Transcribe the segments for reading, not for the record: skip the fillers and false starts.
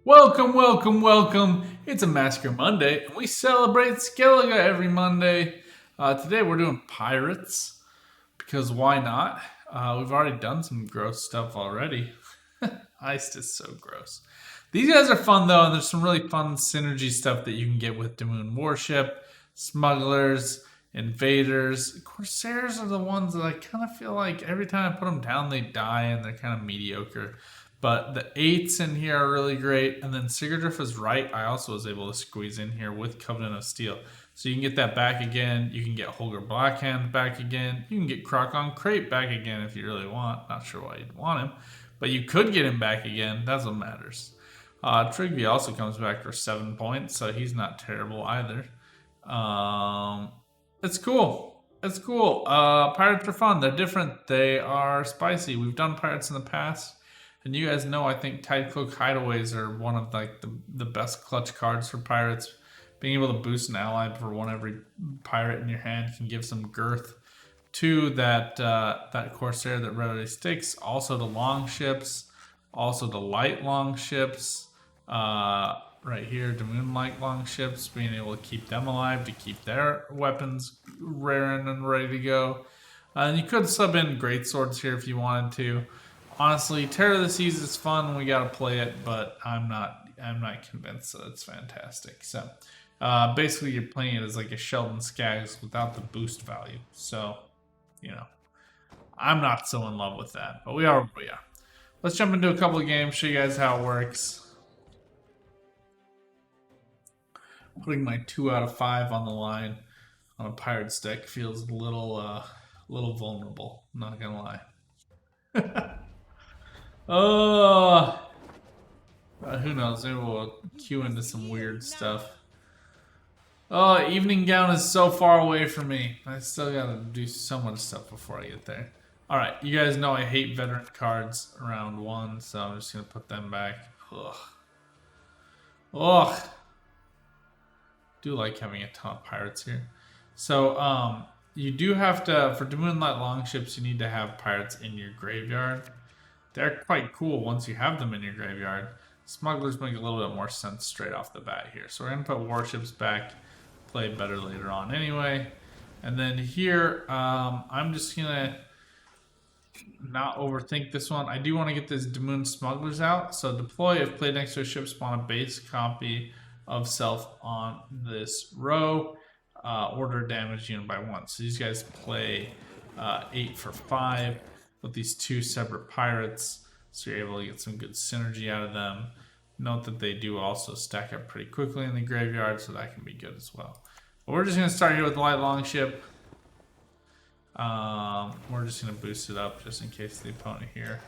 Welcome, welcome, welcome. It's a Massacre Monday, and we celebrate Skellige every Monday. Today we're doing pirates, because why not? We've already done some gross stuff already. Iced is so gross. These guys are fun though, and there's some really fun synergy stuff that you can get with Damoon Warship, Smugglers, Invaders. Corsairs are the ones that I kind of feel like every time I put them down, they die, and they're kind of mediocre. But the eights in here are really great. And then Sigurdriff is right. I also was able to squeeze in here with Covenant of Steel. So you can get that back again. You can get Holger Blackhand back again. You can get Krokon Crate back again if you really want. Not sure why you'd want him. But you could get him back again. That's what matters. Trigby also comes back for 7 points. So he's not terrible either. It's cool. It's cool. Pirates are fun. They're different. They are spicy. We've done pirates in the past. And you guys know I think Tidecloak Hideaways are one of like the best clutch cards for pirates. Being able to boost an ally for one every pirate in your hand can give some girth to that Corsair that readily sticks. Also the long ships, also the light long ships. Right here, Damoon light long ships, being able to keep them alive to keep their weapons raring and ready to go. And you could sub in great swords here if you wanted to. Honestly, Terror of the Seas is fun. We gotta play it, but I'm not convinced that it's fantastic. So basically, you're playing it as like a Sheldon Skaggs without the boost value. So I'm not so in love with that, but we are. But yeah, let's jump into a couple of games, show you guys how it works. Putting my 2 out of 5 on the line on a Pirates deck feels a little vulnerable. I'm not gonna lie. Oh, who knows? Maybe we'll queue into some weird stuff. Oh, Evening Gown is so far away from me. I still gotta do so much stuff before I get there. Alright, you guys know I hate veteran cards around 1, so I'm just gonna put them back. Ugh. Ugh. Do like having a ton of pirates here. So, you do have to, for Moonlight Longships, you need to have pirates in your graveyard. They're quite cool once you have them in your graveyard. Smugglers make a little bit more sense straight off the bat here. So we're going to put warships back, play better later on anyway. And then here, I'm just going to not overthink this one. I do want to get this Damoon Smugglers out. So deploy if played next to a ship, spawn a base copy of self on this row. Order damage unit by 1. So these guys play 8 for 5 with these 2 separate pirates, so you're able to get some good synergy out of them. Note that they do also stack up pretty quickly in the graveyard, so that can be good as well. But we're just going to start here with the light longship. We're just going to boost it up just in case the opponent here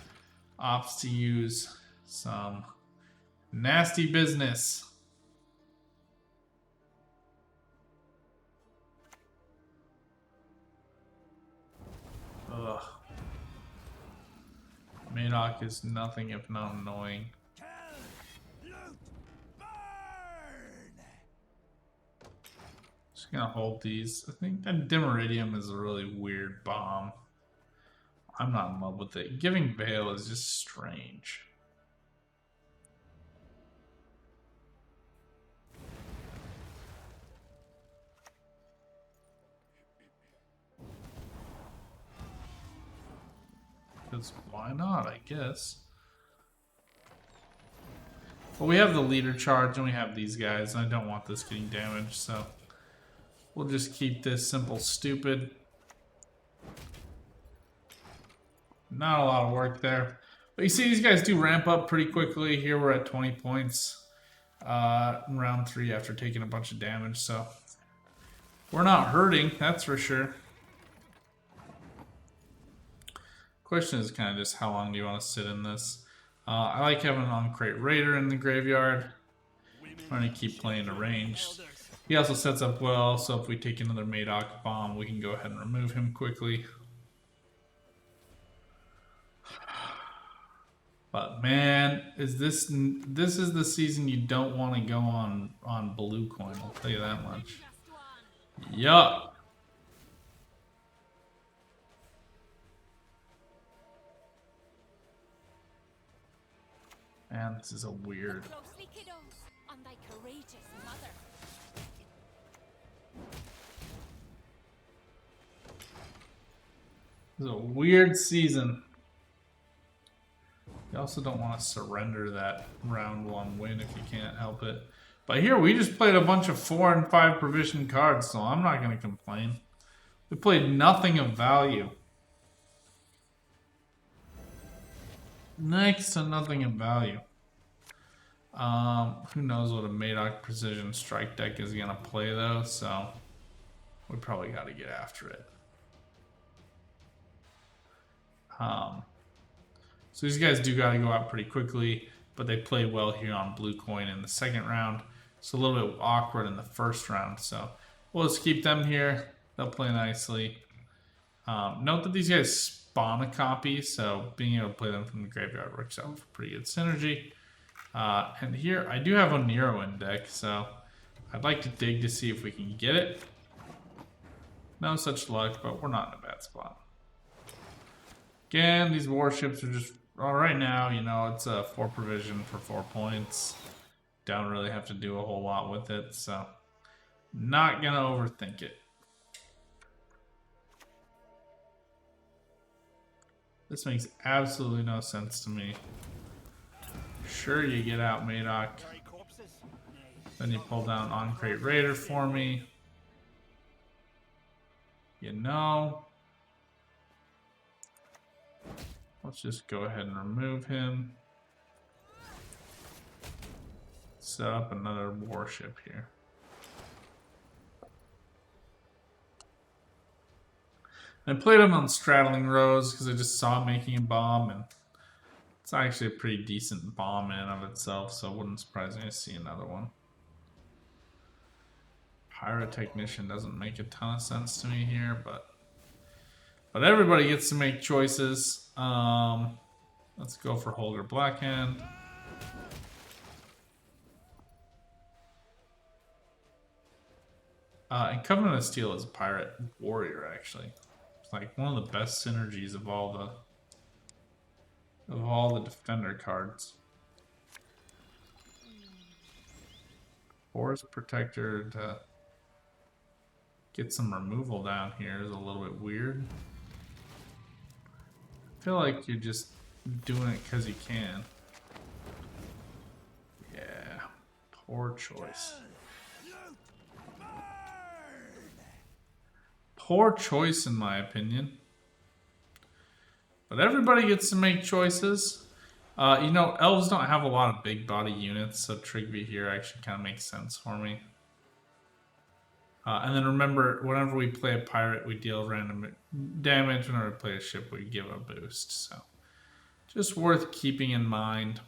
opts to use some nasty business. Ugh. Madoc is nothing if not annoying. Just gonna hold these. I think that Dimeridium is a really weird bomb. I'm not in love with it. Giving Veil is just strange. Because why not, I guess. But we have the leader charge and we have these guys, and I don't want this getting damaged, so we'll just keep this simple stupid. Not a lot of work there. But you see these guys do ramp up pretty quickly. Here we're at 20 points in round 3 after taking a bunch of damage, so we're not hurting, that's for sure. Question is kind of just how long do you want to sit in this? I like having an on-crate Raider in the graveyard. I'm going to keep playing arranged. He also sets up well, so if we take another Madoc bomb, we can go ahead and remove him quickly. But man, this is the season you don't want to go on blue coin, I'll tell you that much. Yup. Man, this is a weird on thy courageous mother. It's a weird season. You also don't want to surrender that round 1 win if you can't help it. But here we just played a bunch of 4 and 5 provision cards, so I'm not going to complain. We played nothing of value. Next to nothing of value. Who knows what a Madoc Precision Strike deck is going to play though, so we probably got to get after it. So these guys do got to go out pretty quickly, but they play well here on Blue Coin in the second round. It's a little bit awkward in the first round, so we'll just keep them here. They'll play nicely. Note that these guys spawn a copy, so being able to play them from the graveyard works out for pretty good synergy. And here, I do have a Nero in deck, so I'd like to dig to see if we can get it. No such luck, but we're not in a bad spot. Again, these warships are just, well, right now, you know, it's a 4 provision for 4 points. Don't really have to do a whole lot with it, so not gonna overthink it. This makes absolutely no sense to me. Sure, you get out Madoc. Then you pull down On-Crate Raider for me. You know. Let's just go ahead and remove him. Set up another warship here. I played him on Straddling Rows because I just saw him making a bomb, and it's actually a pretty decent bomb in and of itself, so it wouldn't surprise me to see another one. Pyrotechnician doesn't make a ton of sense to me here, but everybody gets to make choices. Let's go for Holger Blackhand. And Covenant of Steel is a pirate warrior, actually. It's like one of the best synergies of all the defender cards. Forest Protector to get some removal down here is a little bit weird. I feel like you're just doing it because you can. Yeah, poor choice. Poor choice in my opinion. But everybody gets to make choices. You know, elves don't have a lot of big body units, so Trigby here actually kind of makes sense for me. And then remember, whenever we play a pirate, we deal random damage. Whenever we play a ship, we give a boost. So, just worth keeping in mind.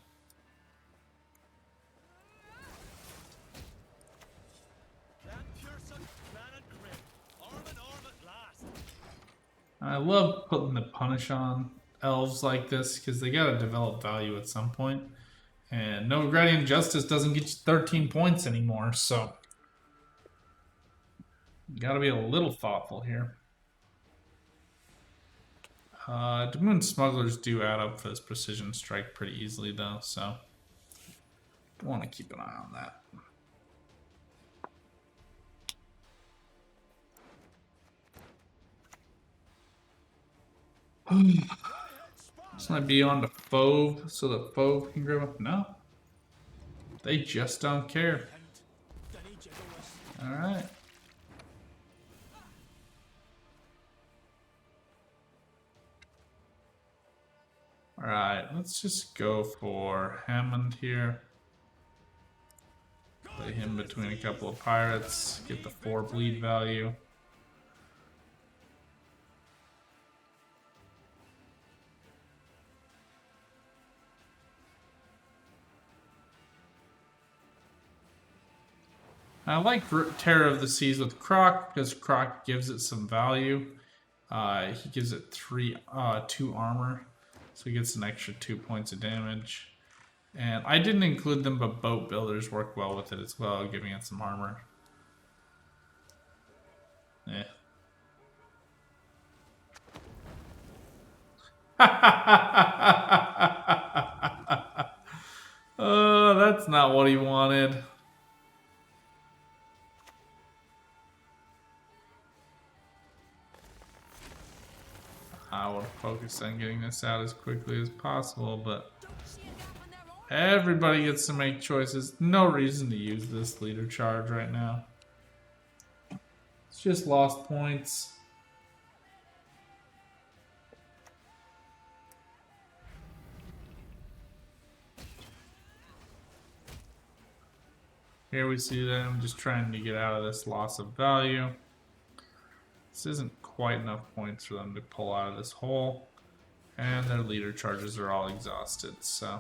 I love putting the punish on elves like this because they gotta develop value at some point. And Novigrading Justice doesn't get you 13 points anymore, so you gotta be a little thoughtful here. Moon Smugglers do add up for this Precision Strike pretty easily though, so I want to keep an eye on that. This might be on to Fauve, so that Fauve can grab up. No. They just don't care. Alright. Alright, let's just go for Hammond here. Play him between a couple of pirates, get the 4 bleed value. I like Terror of the Seas with Croc because Croc gives it some value. He gives it 2 armor, so he gets an extra 2 points of damage. And I didn't include them, but Boat Builders work well with it as well, giving it some armor. Eh. That's not what he wanted. I would focus on getting this out as quickly as possible, but everybody gets to make choices. No reason to use this leader charge right now. It's just lost points. Here we see that I'm just trying to get out of this loss of value. This isn't quite enough points for them to pull out of this hole. And their leader charges are all exhausted, so.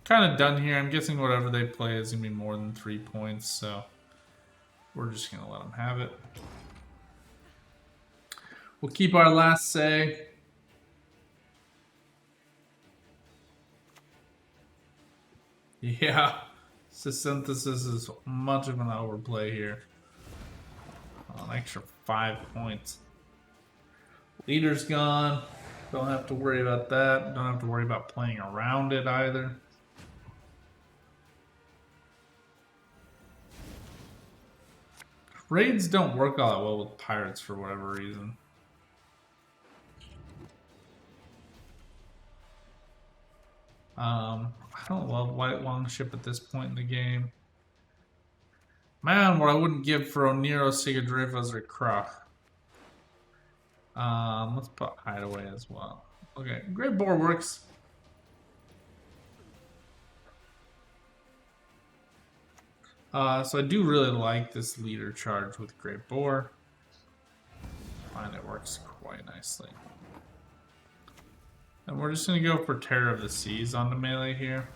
Kind of done here. I'm guessing whatever they play is going to be more than 3 points, so we're just going to let them have it. We'll keep our last say. Yeah, synthesis is much of an overplay here. An extra 5 points. Leader's gone. Don't have to worry about that. Don't have to worry about playing around it either. Raids don't work all that well with pirates for whatever reason. I don't love White Longship at this point in the game. Man, what I wouldn't give for Oniro, Sigadrivas, or Krach. Let's put Hideaway as well. Okay, Great Boar works. So I do really like this leader charge with Great Boar. I find it works quite nicely. And we're just going to go for Terror of the Seas on the melee here.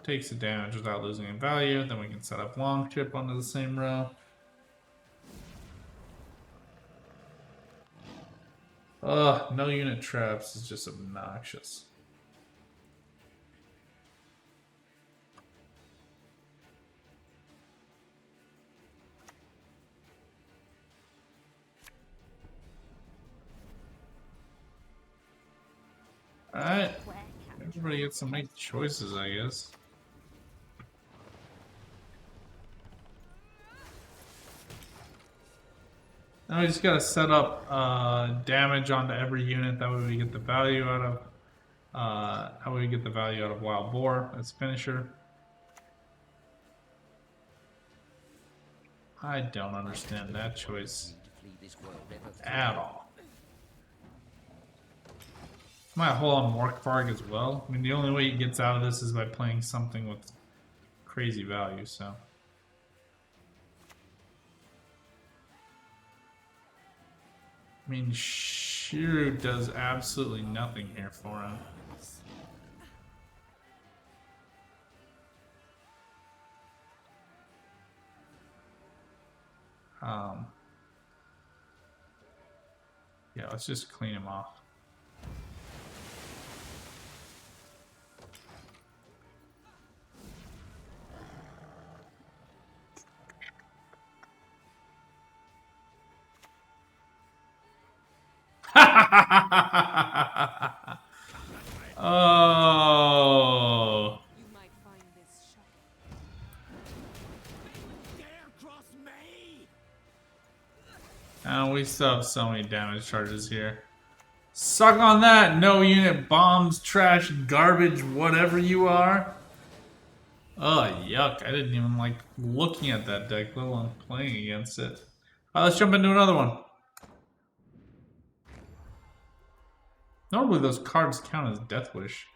Takes the damage without losing in value. Then we can set up Longship onto the same row. Ugh, no unit traps is just obnoxious. Alright. Everybody gets to make choices, I guess. Now we just gotta set up damage onto every unit. That way we get the value out of how we get the value out of Wild Boar as finisher. I don't understand that choice at all. Might hold on Morkvarg as well. I mean, the only way he gets out of this is by playing something with crazy value, so. I mean, Shiru does absolutely nothing here for him. Yeah, let's just clean him off. Oh. You might find this shocking. And we still have so many damage charges here. Suck on that, no unit bombs, trash, garbage, whatever you are. Oh, yuck. I didn't even like looking at that deck, let alone playing against it. Alright, let's jump into another one. Normally those cards count as Death Wish.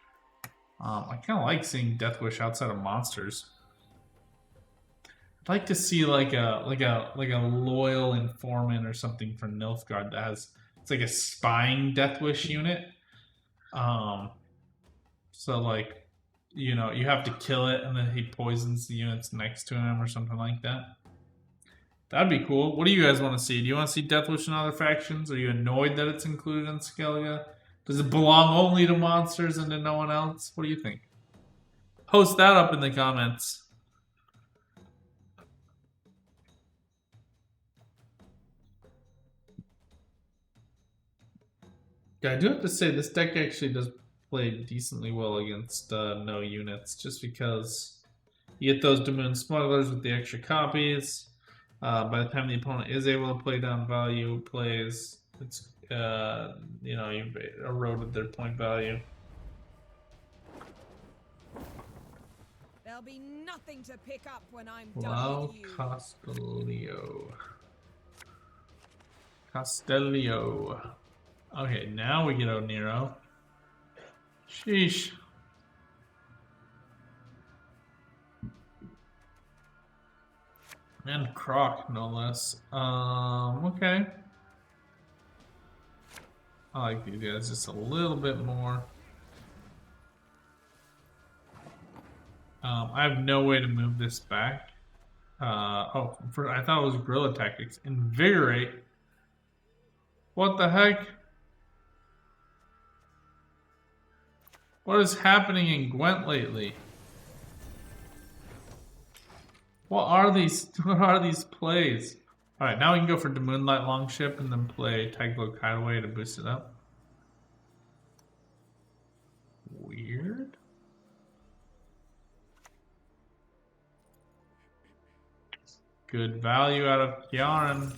I kind of like seeing Death Wish outside of monsters. I'd like to see like a loyal informant or something for Nilfgaard that has it's like a spying Death Wish unit. So like, you know, you have to kill it and then he poisons the units next to him or something like that. That'd be cool. What do you guys want to see? Do you want to see Death Wish in other factions? Are you annoyed that it's included in Skellige? Does it belong only to monsters and to no one else? What do you think? Post that up in the comments. Yeah, I do have to say this deck actually does play decently well against no units, just because you get those Damoon Smugglers with the extra copies. By the time the opponent is able to play down value plays, it's you've eroded their point value. There'll be nothing to pick up when I'm done Wow, with you. Castellio. Okay, now we get O'Nero. Sheesh. And Croc, no less. Okay. I like these guys just a little bit more. I have no way to move this back. I thought it was guerrilla tactics. Invigorate. What the heck? What is happening in Gwent lately? What are these? What are these plays? All right, now we can go for the Moonlight Longship and then play Taglo Hideaway to boost it up. Weird. Good value out of Kiaran.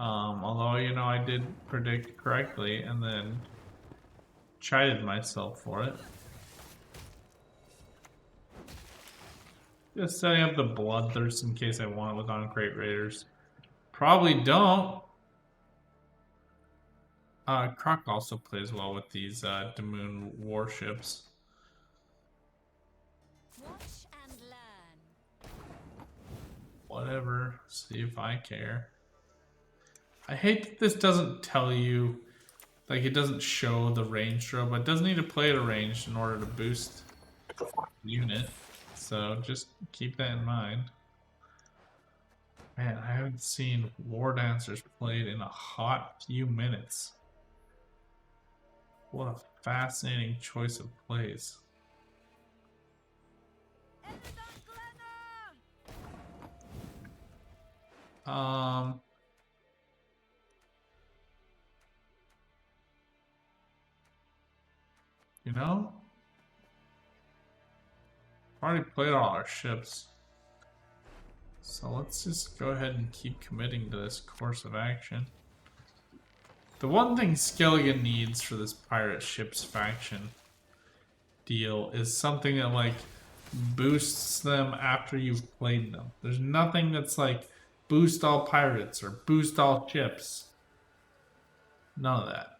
Although, I did predict correctly and then chided myself for it. Just setting up the Bloodthirst in case I want it with on-crate raiders. Probably don't. Croc also plays well with these Damoon warships. Watch and learn. Whatever. See if I care. I hate that this doesn't tell you, like it doesn't show the range throw, but it does need to play at a range in order to boost the unit. So just keep that in mind. Man, I haven't seen War Dancers played in a hot few minutes. What a fascinating choice of plays. Already played all our ships. So let's just go ahead and keep committing to this course of action. The one thing Skellige needs for this pirate ships faction deal is something that like boosts them after you've played them. There's nothing that's like boost all pirates or boost all ships. None of that.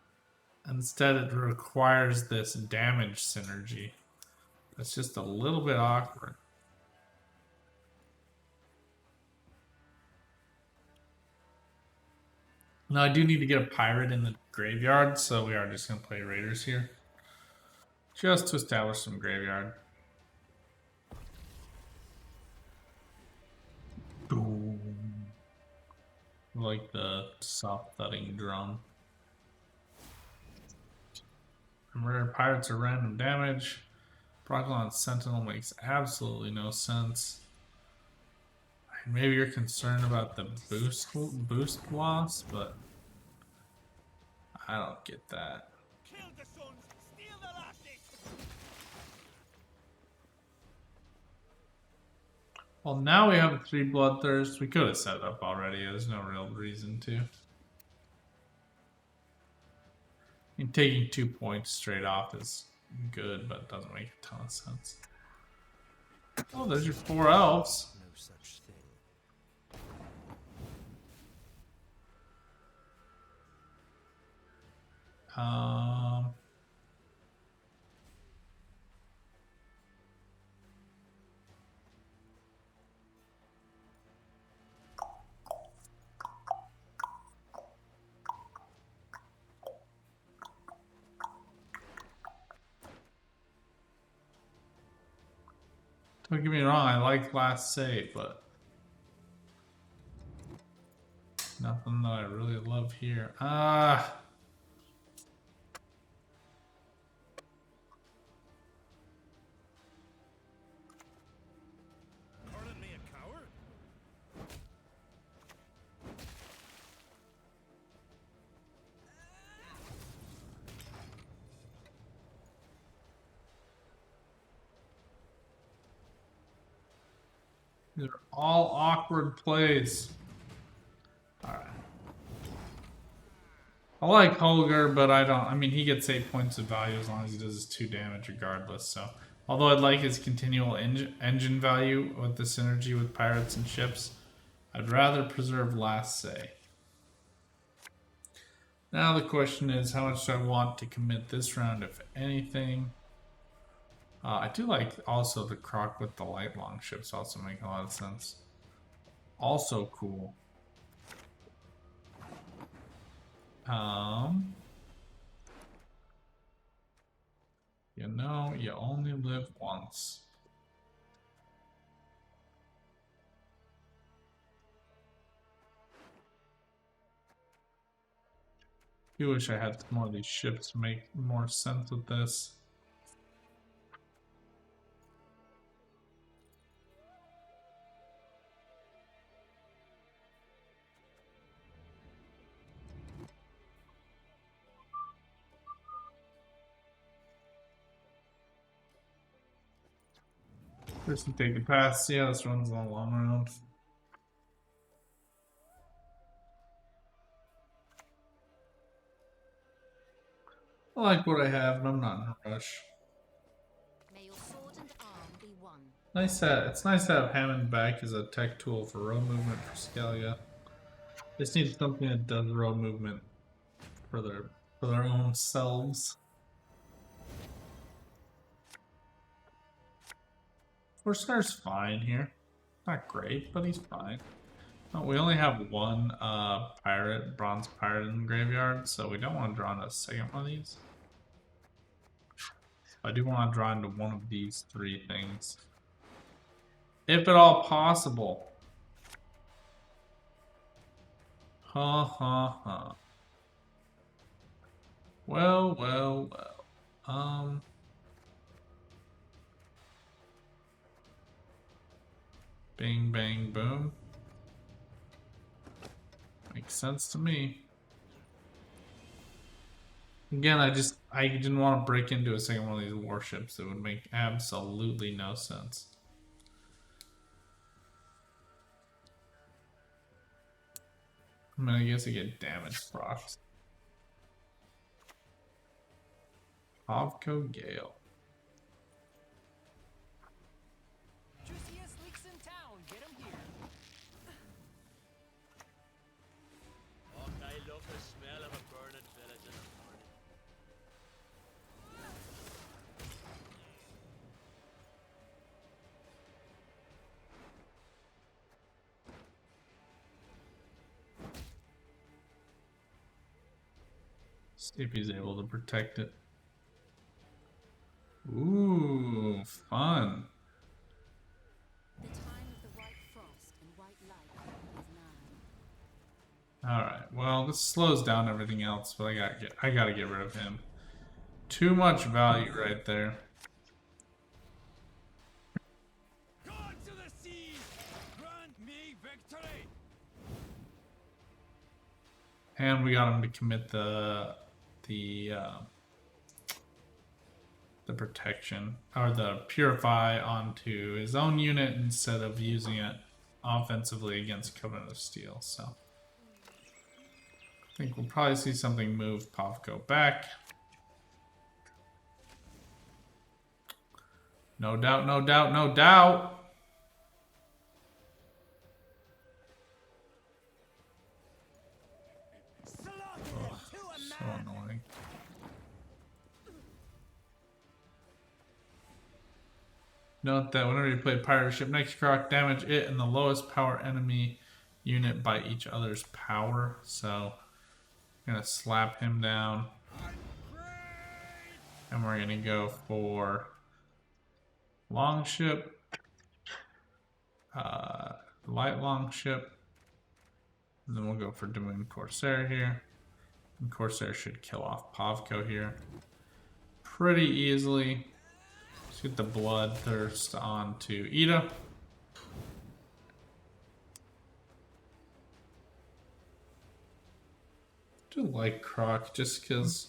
Instead, it requires this damage synergy. That's just a little bit awkward. Now, I do need to get a pirate in the graveyard, so we are just going to play raiders here. Just to establish some graveyard. Boom. Like the soft thudding drum. Remember, pirates are random damage. Proclon Sentinel makes absolutely no sense. Maybe you're concerned about the boost loss, but I don't get that. Kill the sons, steal the lasses. Well, now we have 3 Bloodthirst. We could have set it up already. There's no real reason to. I mean, taking 2 points straight off is good, but it doesn't make a ton of sense. Oh, there's your 4 elves. No such thing. Don't get me wrong, I like Last Save, but nothing that I really love here. Calling me a coward? These are all awkward plays. Alright. I like Holger, but I don't. I mean, he gets 8 points of value as long as he does his 2 damage regardless. So, although I'd like his continual engine value with the synergy with pirates and ships, I'd rather preserve Last Say. Now the question is, how much do I want to commit this round, if anything? I do like also the croc with the light long ships. Also make a lot of sense. Also cool. You know, you only live once. I wish I had more of these ships to make more sense with this. First, we take the pass. Yeah, this runs a long round. I like what I have, but I'm not in a rush. May your sword and arm be one. It's nice to have Hammond back as a tech tool for row movement for Skellige. Just need something that does row movement for their own selves. Forscar's fine here. Not great, but he's fine. Oh, we only have one bronze pirate in the graveyard, so we don't want to draw into a second one of these. I do want to draw into one of these 3 things. If at all possible. Ha ha ha. Well, well, well. Bing, bang, boom. Makes sense to me. Again, I didn't want to break into a second one of these warships. It would make absolutely no sense. I mean, I guess I get damage procs. Pavko Gale. Juiciest leaks in town. Get 'em here. Oh, I love the smell of a burning village in the morning. See if he's able to protect it. Ooh, fun. The time of the white frost and white light is nigh. Alright, well, this slows down everything else, but I gotta get rid of him. Too much value right there. Gods of the sea, grant me victory! And we got him to commit the protection, or the purify, onto his own unit instead of using it offensively against Covenant of Steel. So I think we'll probably see something move Pavko back. No doubt, no doubt, no doubt. Slaughter to a So man! annoying. Note that whenever you play pirate ship next croc, damage it and the lowest power enemy unit by each other's power. So I'm gonna slap him down. And we're gonna go for longship, light longship, and then we'll go for Doom Corsair here. And Corsair should kill off Pavko here pretty easily. Let's get the Bloodthirst onto Ida. I do like Croc just because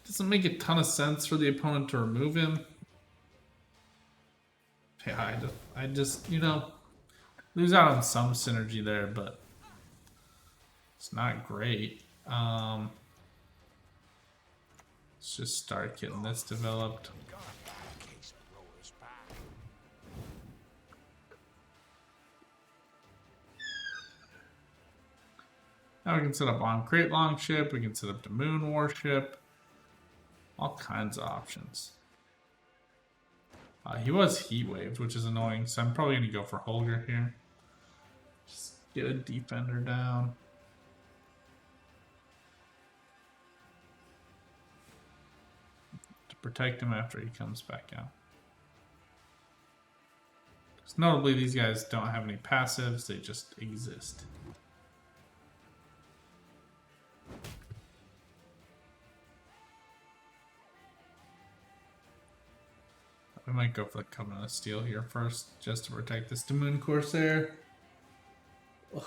it doesn't make a ton of sense for the opponent to remove him. Yeah, I just, you know, Lose out on some synergy there, but it's not great. Let's just start getting this developed. Now we can set up on Crate Longship, we can set up the Moon Warship. All kinds of options. He was Heat Waved, which is annoying, so I'm probably going to go for Holger here. Just get a Defender down. To protect him after he comes back out. Because notably, these guys don't have any passives, they just exist. We might go for the Covenant of Steel here first, just to protect this Damoon Corsair.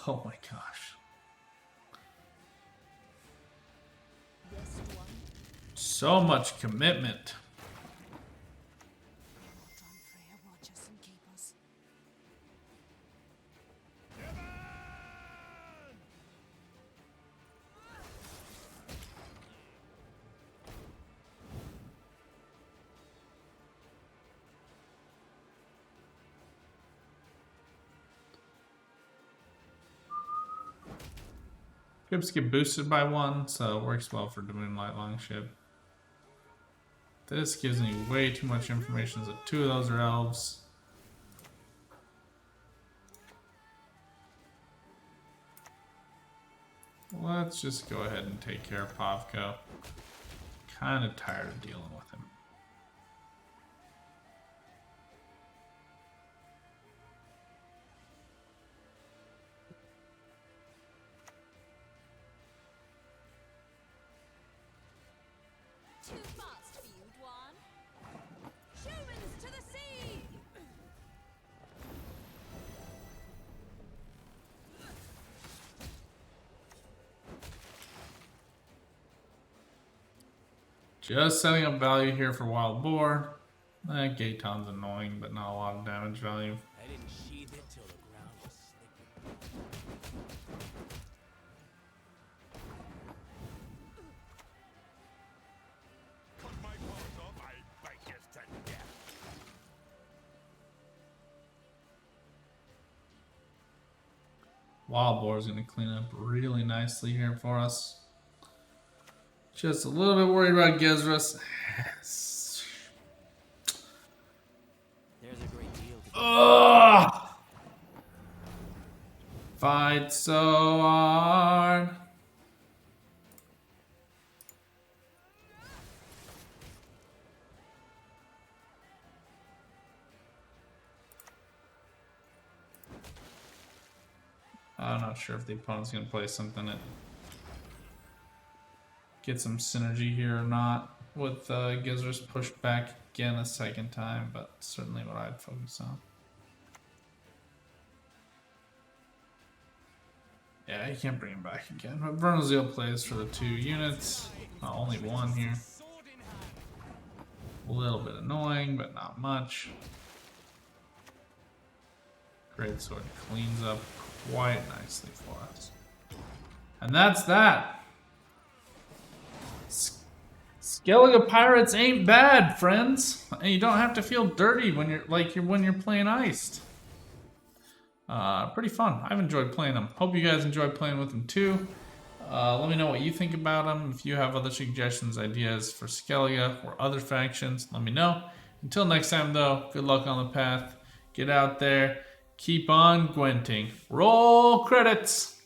Oh my gosh. So much commitment. Watch us and keep us. Ships get boosted by 1, so it works well for Damoon Light Longship. This gives me way too much information, so 2 of those are elves. Let's just go ahead and take care of Pavko. Kind of tired of dealing with him. Too fast for you, Dwan. Humans to the sea! Just setting up value here for Wild Boar. Gaeton's annoying, but not a lot of damage value. I didn't sheathe it till the ground was slick. Cut my paws off, I'll bite you to death. Wild Boar is going to clean up really nicely here for us. Just a little bit worried about Gezrus. There's a great deal to Ugh! Fight so hard. I'm not sure if the opponent's going to play something that get some synergy here or not with Gezrus pushed back again a second time, but certainly what I'd focus on. Yeah, you can't bring him back again. But Vernozil plays for the 2 units. Only 1 here. A little bit annoying, but not much. Greatsword cleans up quite nicely for us. And that's that. Skellige Pirates ain't bad, friends. And you don't have to feel dirty when you're playing iced. Pretty fun. I've enjoyed playing them. Hope you guys enjoy playing with them too. Let me know what you think about them. If you have other suggestions, ideas for Skellige or other factions, let me know. Until next time though, good luck on the path. Get out there. Keep on Gwenting. Roll credits!